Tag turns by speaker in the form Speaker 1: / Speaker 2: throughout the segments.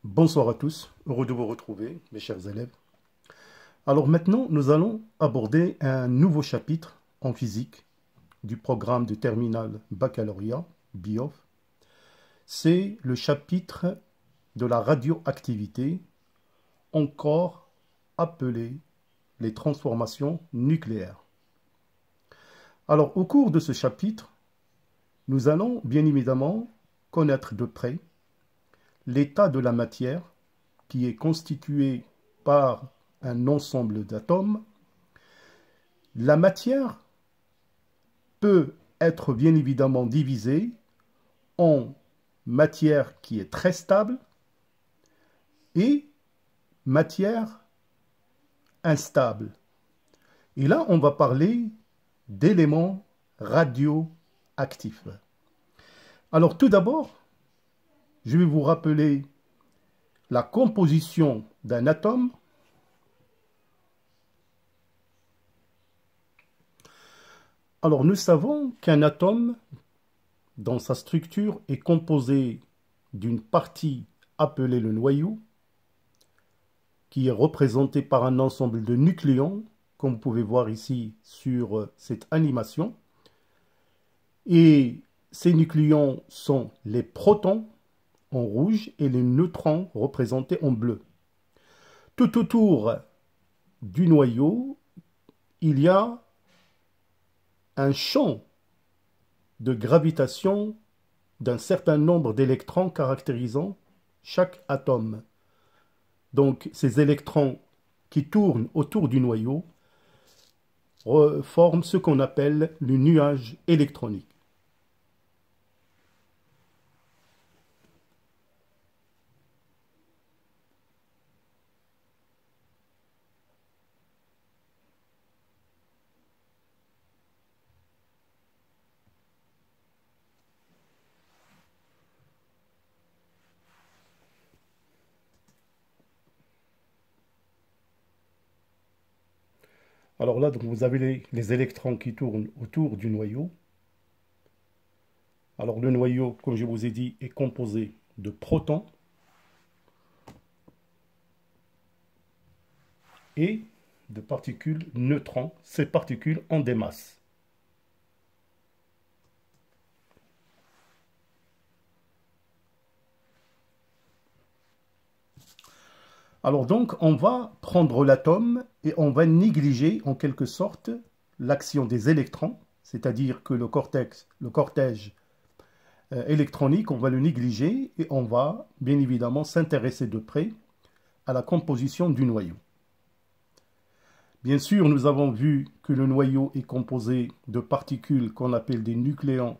Speaker 1: Bonsoir à tous, heureux de vous retrouver, mes chers élèves. Alors maintenant, nous allons aborder un nouveau chapitre en physique du programme de terminale baccalauréat, BIOF. C'est le chapitre de la radioactivité, encore appelé les transformations nucléaires. Alors, au cours de ce chapitre, nous allons bien évidemment connaître de près l'état de la matière qui est constitué par un ensemble d'atomes. La matière peut être bien évidemment divisée en matière qui est très stable et matière instable. Et là, on va parler d'éléments radioactifs. Alors tout d'abord, je vais vous rappeler la composition d'un atome. Alors nous savons qu'un atome, dans sa structure, est composé d'une partie appelée le noyau, qui est représenté par un ensemble de nucléons, comme vous pouvez voir ici sur cette animation. Et ces nucléons sont les protons en rouge et les neutrons représentés en bleu. Tout autour du noyau, il y a un champ de gravitation d'un certain nombre d'électrons caractérisant chaque atome. Donc ces électrons qui tournent autour du noyau forment ce qu'on appelle le nuage électronique. Alors là, donc, vous avez les électrons qui tournent autour du noyau. Alors le noyau, comme je vous ai dit, est composé de protons et de particules neutrons. Ces particules ont des masses. Alors donc, on va prendre l'atome et on va négliger en quelque sorte l'action des électrons, c'est-à-dire que le cortège électronique, on va le négliger et on va bien évidemment s'intéresser de près à la composition du noyau. Bien sûr, nous avons vu que le noyau est composé de particules qu'on appelle des nucléons,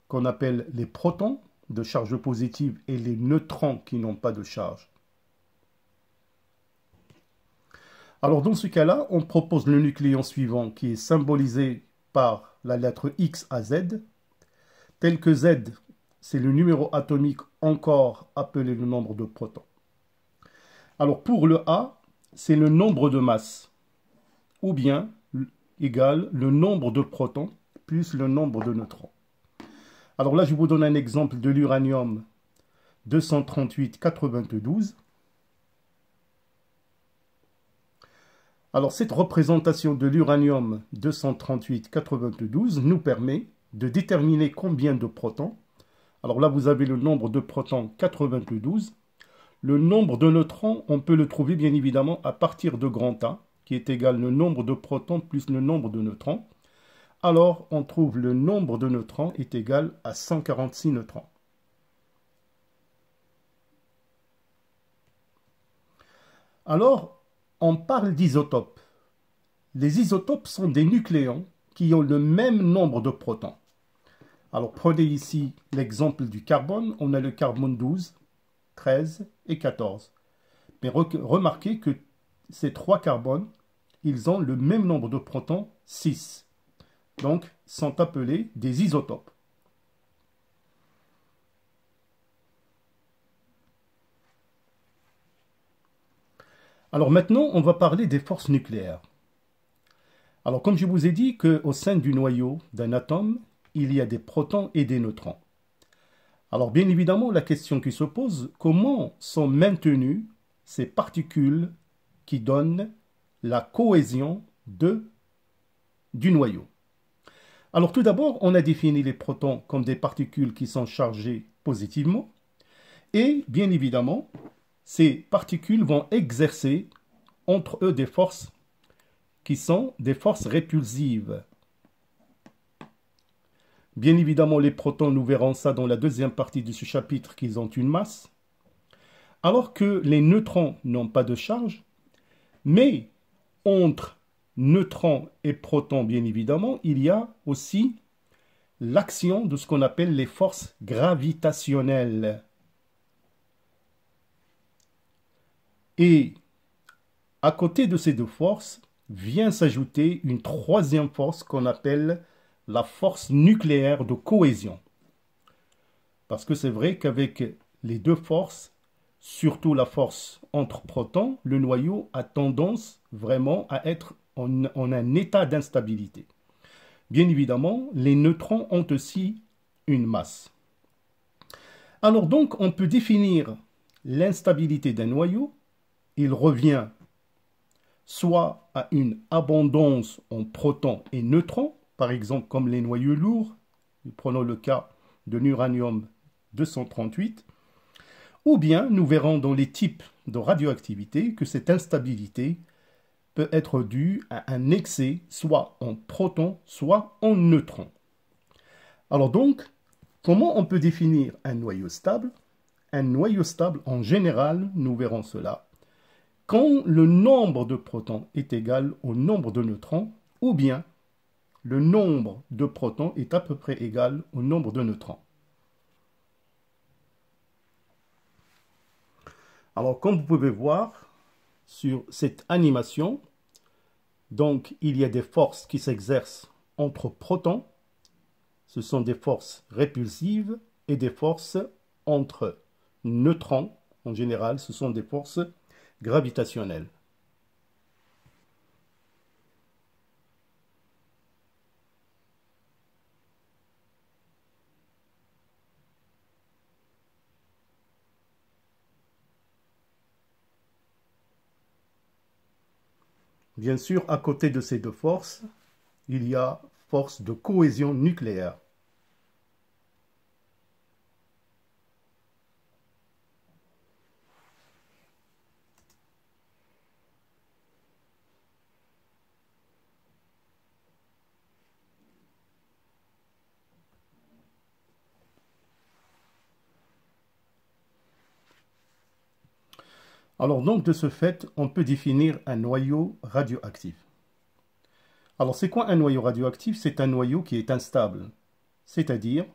Speaker 1: qu'on appelle les protons de charge positive et les neutrons qui n'ont pas de charge. Alors dans ce cas-là, on propose le nucléon suivant qui est symbolisé par la lettre X à Z, tel que Z, c'est le numéro atomique encore appelé le nombre de protons. Alors pour le A, c'est le nombre de masses, ou bien égal le nombre de protons plus le nombre de neutrons. Alors là, je vous donne un exemple de l'uranium 238-92. Alors cette représentation de l'uranium 238-92 nous permet de déterminer combien de protons. Alors là, vous avez le nombre de protons 92. Le nombre de neutrons, on peut le trouver bien évidemment à partir de grand A, qui est égal le nombre de protons plus le nombre de neutrons. Alors, on trouve le nombre de neutrons est égal à 146 neutrons. Alors, on parle d'isotopes. Les isotopes sont des nucléons qui ont le même nombre de protons. Alors, prenez ici l'exemple du carbone. On a le carbone 12, 13 et 14. Mais remarquez que ces trois carbones, ils ont le même nombre de protons, 6. Donc, sont appelés des isotopes. Alors maintenant, on va parler des forces nucléaires. Alors comme je vous ai dit qu'au sein du noyau d'un atome, il y a des protons et des neutrons. Alors bien évidemment, la question qui se pose, comment sont maintenues ces particules qui donnent la cohésion du noyau? Alors tout d'abord, on a défini les protons comme des particules qui sont chargées positivement. Et bien évidemment, ces particules vont exercer entre eux des forces qui sont des forces répulsives. Bien évidemment, les protons, nous verrons ça dans la deuxième partie de ce chapitre, qu'ils ont une masse, alors que les neutrons n'ont pas de charge, mais entre neutrons et protons, bien évidemment, il y a aussi l'action de ce qu'on appelle les forces gravitationnelles. Et à côté de ces deux forces, vient s'ajouter une troisième force qu'on appelle la force nucléaire de cohésion. Parce que c'est vrai qu'avec les deux forces, surtout la force entre protons, le noyau a tendance vraiment à être en un état d'instabilité. Bien évidemment, les neutrons ont aussi une masse. Alors donc, on peut définir l'instabilité d'un noyau. Il revient soit à une abondance en protons et neutrons, par exemple comme les noyaux lourds, prenons le cas de l'uranium 238, ou bien nous verrons dans les types de radioactivité que cette instabilité peut être due à un excès soit en protons, soit en neutrons. Alors donc, comment on peut définir un noyau stable? Un noyau stable, en général, nous verrons cela, quand le nombre de protons est égal au nombre de neutrons, ou bien le nombre de protons est à peu près égal au nombre de neutrons. Alors, comme vous pouvez voir sur cette animation, donc il y a des forces qui s'exercent entre protons, ce sont des forces répulsives, et des forces entre neutrons, en général, ce sont des forces gravitationnelles. Bien sûr, à côté de ces deux forces, il y a force de cohésion nucléaire. Alors donc, de ce fait, on peut définir un noyau radioactif. Alors, c'est quoi un noyau radioactif? C'est un noyau qui est instable. C'est-à-dire,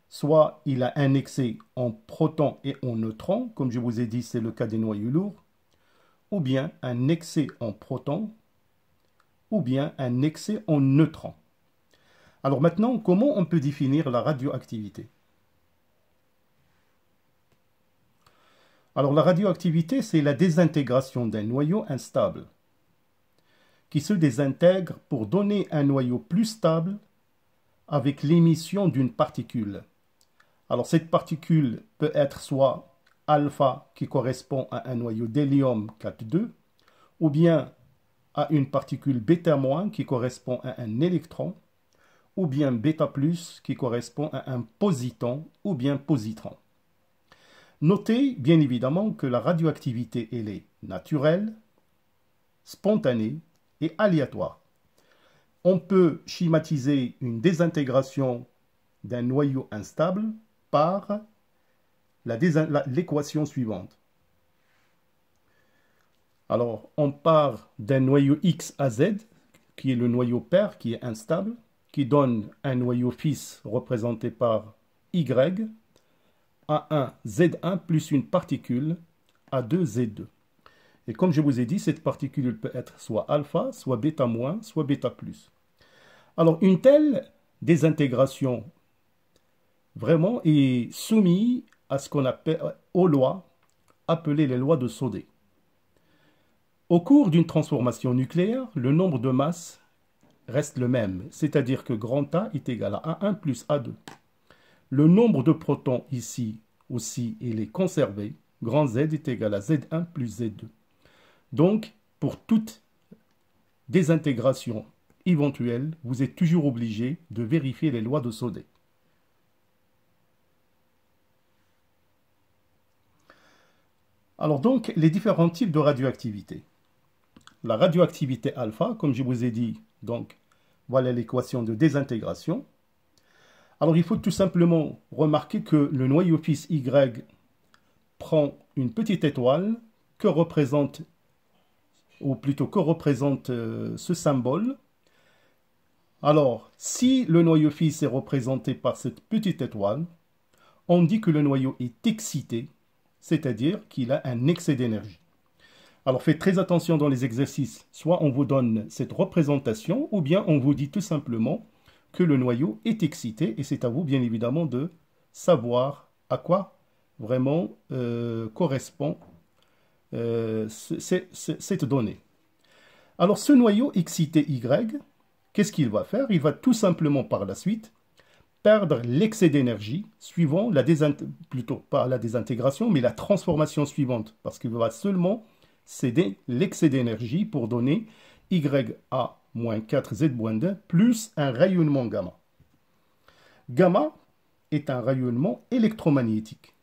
Speaker 1: soit il a un excès en protons et en neutrons, comme je vous ai dit, c'est le cas des noyaux lourds, ou bien un excès en protons, ou bien un excès en neutrons. Alors maintenant, comment on peut définir la radioactivité? Alors la radioactivité, c'est la désintégration d'un noyau instable qui se désintègre pour donner un noyau plus stable avec l'émission d'une particule. Alors cette particule peut être soit alpha qui correspond à un noyau d'hélium 4,2 ou bien à une particule bêta- qui correspond à un électron ou bien bêta+ qui correspond à un positon ou bien positron. Notez bien évidemment que la radioactivité, elle est naturelle, spontanée et aléatoire. On peut schématiser une désintégration d'un noyau instable par l'équation suivante. Alors, on part d'un noyau X à Z, qui est le noyau père, qui est instable, qui donne un noyau fils représenté par Y, A1 Z1 plus une particule A2 Z2. Et comme je vous ai dit, cette particule peut être soit alpha, soit bêta-, soit bêta+. Alors une telle désintégration vraiment est soumise à ce qu'on appelle aux lois appelées les lois de Sodé. Au cours d'une transformation nucléaire, le nombre de masses reste le même, c'est-à-dire que grand A est égal à A1 plus A2. Le nombre de protons ici aussi, il est conservé. Grand Z est égal à Z1 plus Z2. Donc, pour toute désintégration éventuelle, vous êtes toujours obligé de vérifier les lois de Sodé. Alors donc, les différents types de radioactivité. La radioactivité alpha, comme je vous ai dit, donc voilà l'équation de désintégration. Alors il faut tout simplement remarquer que le noyau fils Y prend une petite étoile que représente, ou plutôt que représente ce symbole. Alors, si le noyau fils est représenté par cette petite étoile, on dit que le noyau est excité, c'est-à-dire qu'il a un excès d'énergie. Alors faites très attention dans les exercices, soit on vous donne cette représentation, ou bien on vous dit tout simplement que le noyau est excité, et c'est à vous bien évidemment de savoir à quoi vraiment correspond cette donnée. Alors ce noyau excité Y, qu'est-ce qu'il va faire? Il va tout simplement par la suite perdre l'excès d'énergie suivant plutôt pas la désintégration, mais la transformation suivante, parce qu'il va seulement céder l'excès d'énergie pour donner YA-4Z-2 plus un rayonnement gamma. Gamma est un rayonnement électromagnétique.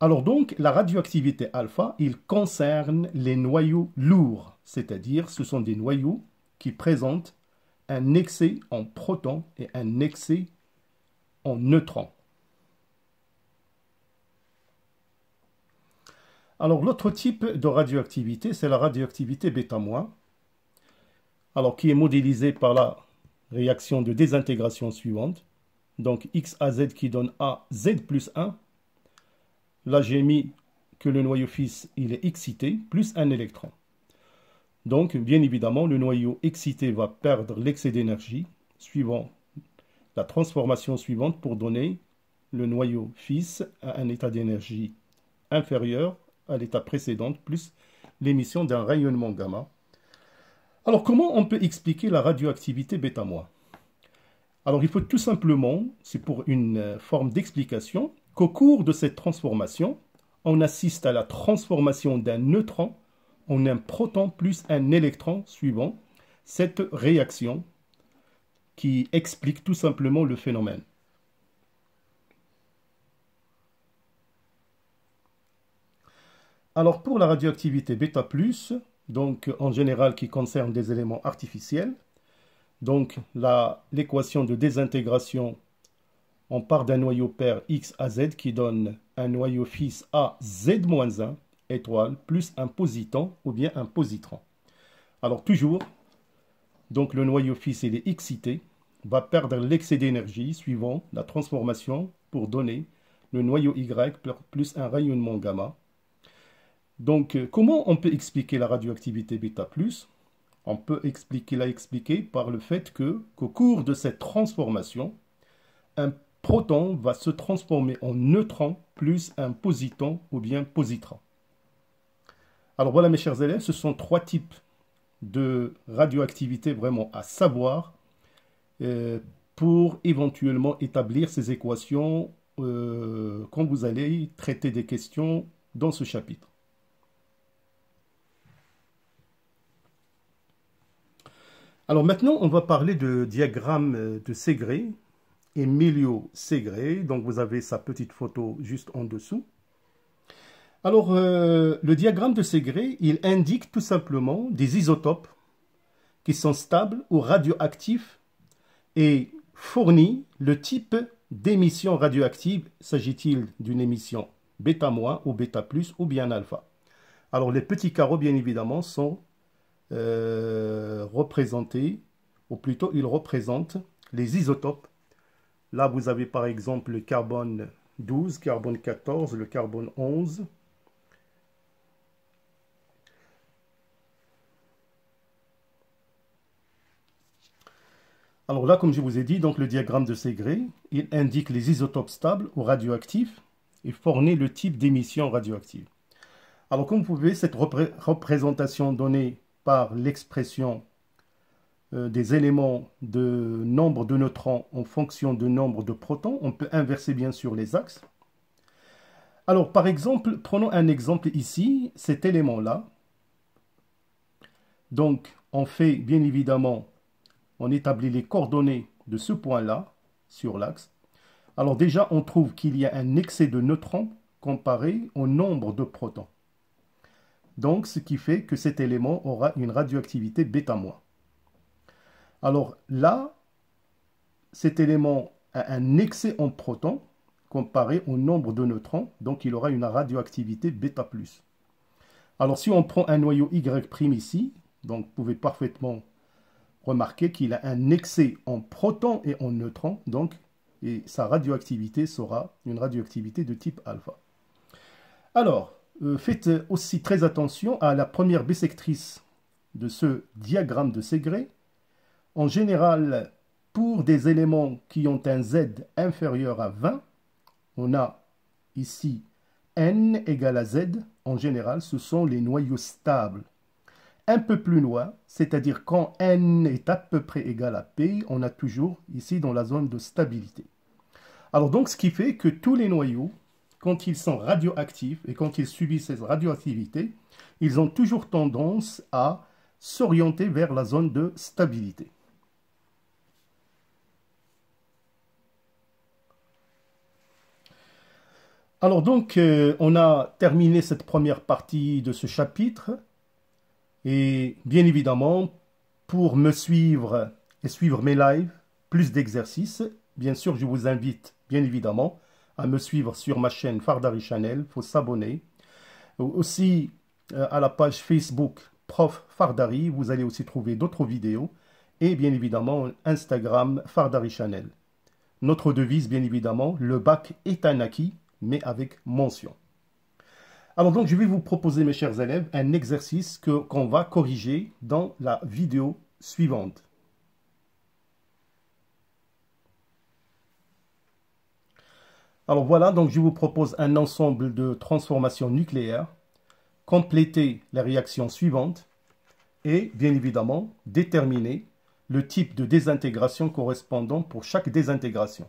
Speaker 1: Alors donc, la radioactivité alpha, il concerne les noyaux lourds, c'est-à-dire ce sont des noyaux qui présentent un excès en protons et un excès en neutrons. Alors l'autre type de radioactivité, c'est la radioactivité β-, alors qui est modélisée par la réaction de désintégration suivante. Donc XAZ qui donne AZ plus 1. Là j'ai mis que le noyau fils il est excité, plus un électron. Donc bien évidemment le noyau excité va perdre l'excès d'énergie suivant la transformation suivante pour donner le noyau fils à un état d'énergie inférieur à l'état précédent, plus l'émission d'un rayonnement gamma. Alors, comment on peut expliquer la radioactivité β-? Alors, il faut tout simplement, c'est pour une forme d'explication, qu'au cours de cette transformation, on assiste à la transformation d'un neutron en un proton plus un électron suivant cette réaction qui explique tout simplement le phénomène. Alors pour la radioactivité β+, donc en général qui concerne des éléments artificiels, donc l'équation de désintégration, on part d'un noyau pair X à Z qui donne un noyau fils à Z-1 étoile plus un positon ou bien un positron. Alors toujours, donc le noyau fils il est excité, va perdre l'excès d'énergie suivant la transformation pour donner le noyau Y plus un rayonnement gamma. Donc, comment on peut expliquer la radioactivité β+? On peut l'expliquer par le fait qu'au cours de cette transformation, un proton va se transformer en neutron plus un positon ou bien positron. Alors voilà mes chers élèves, ce sont trois types de radioactivité vraiment à savoir pour éventuellement établir ces équations quand vous allez traiter des questions dans ce chapitre. Alors maintenant, on va parler de diagramme de Segre, Emilio Segre. Donc vous avez sa petite photo juste en dessous. Alors le diagramme de Segre, il indique tout simplement des isotopes qui sont stables ou radioactifs et fournit le type d'émission radioactive. S'agit-il d'une émission β- ou β+ ou bien alpha? Alors les petits carreaux, bien évidemment, sont représentés, ou plutôt ils représentent les isotopes. Là, vous avez par exemple le carbone 12, carbone 14, le carbone 11. Alors là, comme je vous ai dit, donc le diagramme de Segre, il indique les isotopes stables ou radioactifs et fournit le type d'émission radioactive. Alors comme vous pouvez, cette représentation donnée par l'expression des éléments de nombre de neutrons en fonction du nombre de protons. On peut inverser bien sûr les axes. Alors par exemple, prenons un exemple ici, cet élément-là. Donc on fait bien évidemment, on établit les coordonnées de ce point-là sur l'axe. Alors déjà on trouve qu'il y a un excès de neutrons comparé au nombre de protons. Donc ce qui fait que cet élément aura une radioactivité β-. Alors là, cet élément a un excès en protons comparé au nombre de neutrons, donc il aura une radioactivité β+. Alors si on prend un noyau Y' ici, donc vous pouvez parfaitement remarquer qu'il a un excès en protons et en neutrons, donc et sa radioactivité sera une radioactivité de type alpha. Alors, faites aussi très attention à la première bissectrice de ce diagramme de Segrè. En général, pour des éléments qui ont un Z inférieur à 20, on a ici N égale à Z. En général, ce sont les noyaux stables. Un peu plus loin, c'est-à-dire quand N est à peu près égal à P, on a toujours ici dans la zone de stabilité. Alors donc, ce qui fait que tous les noyaux, quand ils sont radioactifs et quand ils subissent cette radioactivité, ils ont toujours tendance à s'orienter vers la zone de stabilité. Alors donc, on a terminé cette première partie de ce chapitre. Et bien évidemment, pour me suivre et suivre mes lives, plus d'exercices, bien sûr, je vous invite, bien évidemment, à me suivre sur ma chaîne Fardari Channel. Il faut s'abonner. Aussi, à la page Facebook Prof Fardari, vous allez aussi trouver d'autres vidéos. Et bien évidemment, Instagram Fardari Channel. Notre devise, bien évidemment, le bac est un acquis, mais avec mention. Alors donc, je vais vous proposer, mes chers élèves, un exercice qu'on va corriger dans la vidéo suivante. Alors voilà, donc je vous propose un ensemble de transformations nucléaires. Compléter la réaction suivante et, bien évidemment, déterminer le type de désintégration correspondant pour chaque désintégration.